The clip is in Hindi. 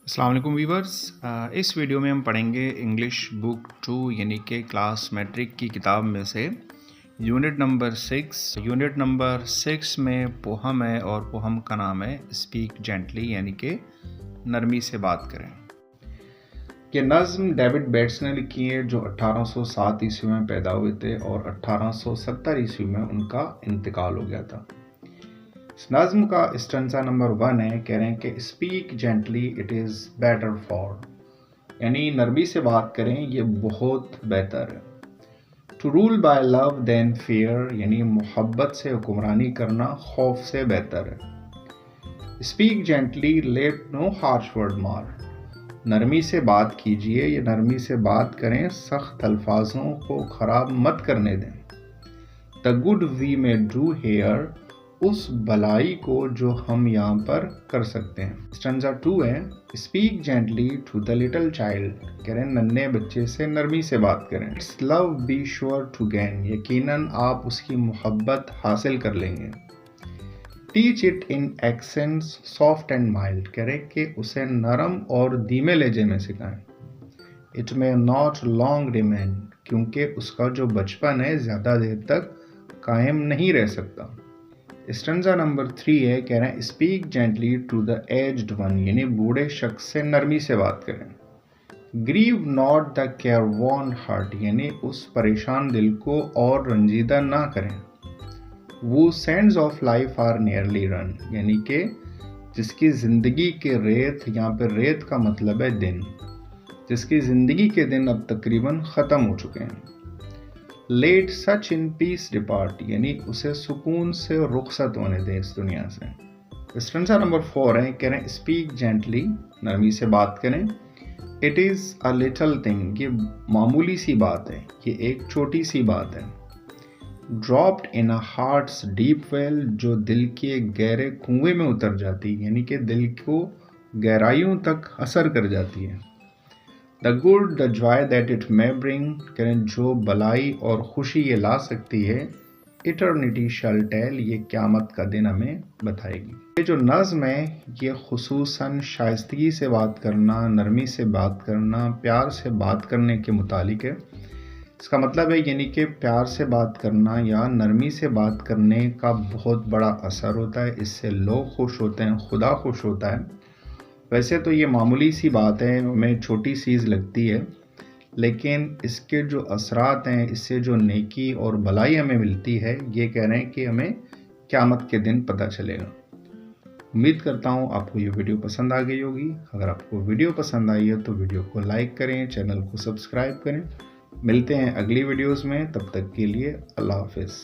अस्सलाम वालेकुम वीवर्स। इस वीडियो में हम पढ़ेंगे इंग्लिश बुक 2 यानी कि क्लास मैट्रिक की किताब में से यूनिट नंबर 6। यूनिट नंबर 6 में पोहम है और पोहम का नाम है स्पीक जेंटली यानी कि नरमी से बात करें। ये नज़्म डेविड बेट्स ने लिखी है जो 1807 ईस्वी में पैदा हुए थे और 1870 ईस्वी में उनका इंतकाल हो गया था। इस नज़्म का स्टेंजा नंबर 1 है, कह रहे हैं कि speak gently it is better far, यानी नरमी से बात करें ये बहुत बेहतर है। To rule by love than fear, यानी मोहब्बत से हुक्मरानी करना खौफ से बेहतर है। Speak gently let no harsh word mar, नरमी से बात कीजिए, ये नरमी से बात करें, सख्त अल्फाजों को ख़राब मत करने दें। द गुड वी में डू हेयर, उस भलाई को जो हम यहाँ पर कर सकते हैं। स्टेंजा 2 है, speak gently to the little child, कह रहे हैं नन्हे बच्चे से नरमी से बात करें। Its love be sure to gain, यकीनन आप उसकी मोहब्बत हासिल कर लेंगे। Teach it in accents soft and mild, कह रहे कि उसे नरम और धीमे लहजे में सिखाएं। It may not long remain, क्योंकि उसका जो बचपन है ज़्यादा देर तक कायम नहीं रह सकता। स्टेंजा नंबर 3 है, कह रहे हैं speak gently to the aged one, यानी बूढ़े शख्स से नरमी से बात करें। Grieve not the careworn heart, यानी उस परेशान दिल को और रंजीदा ना करें। वो sands of life are nearly run, यानी कि जिसकी ज़िंदगी के रेत, यहाँ पे रेत का मतलब है दिन, जिसकी ज़िंदगी के दिन अब तकरीबन ख़त्म हो चुके हैं। Let such in peace depart, यानी उसे सुकून से रुखसत होने दें इस दुनिया से। स्टेंजा नंबर 4 है, कह रहे हैं स्पीक जेंटली, नरमी से बात करें। It is a little thing, ये मामूली सी बात है, ये एक छोटी सी बात है। Dropped in a hearts deep well, जो दिल के गहरे कुएं में उतर जाती है, यानी कि दिल को गहराइयों तक असर कर जाती है। The good the Joy that it may bring, करें जो भलाई और खुशी ये ला सकती है। इटर्निटी शैल टेल, ये क़यामत का दिन हमें बताएगी। ये जो नज़्म है ये खुसूसन शाइस्तगी से बात करना, नरमी से बात करना, प्यार से बात करने के मुतालिक है। इसका मतलब है यानी कि प्यार से बात करना या नरमी से बात करने का बहुत बड़ा असर होता है, इससे लोग खुश होते हैं, खुदा खुश होता है। वैसे तो ये मामूली सी बात है, हमें छोटी चीज़ लगती है, लेकिन इसके जो असरात हैं, इससे जो नेकी और भलाई हमें मिलती है, ये कह रहे हैं कि हमें क़यामत के दिन पता चलेगा। उम्मीद करता हूँ आपको ये वीडियो पसंद आ गई होगी। अगर आपको वीडियो पसंद आई है तो वीडियो को लाइक करें, चैनल को सब्सक्राइब करें। मिलते हैं अगली वीडियोज़ में, तब तक के लिए अल्लाह हाफ़िज़।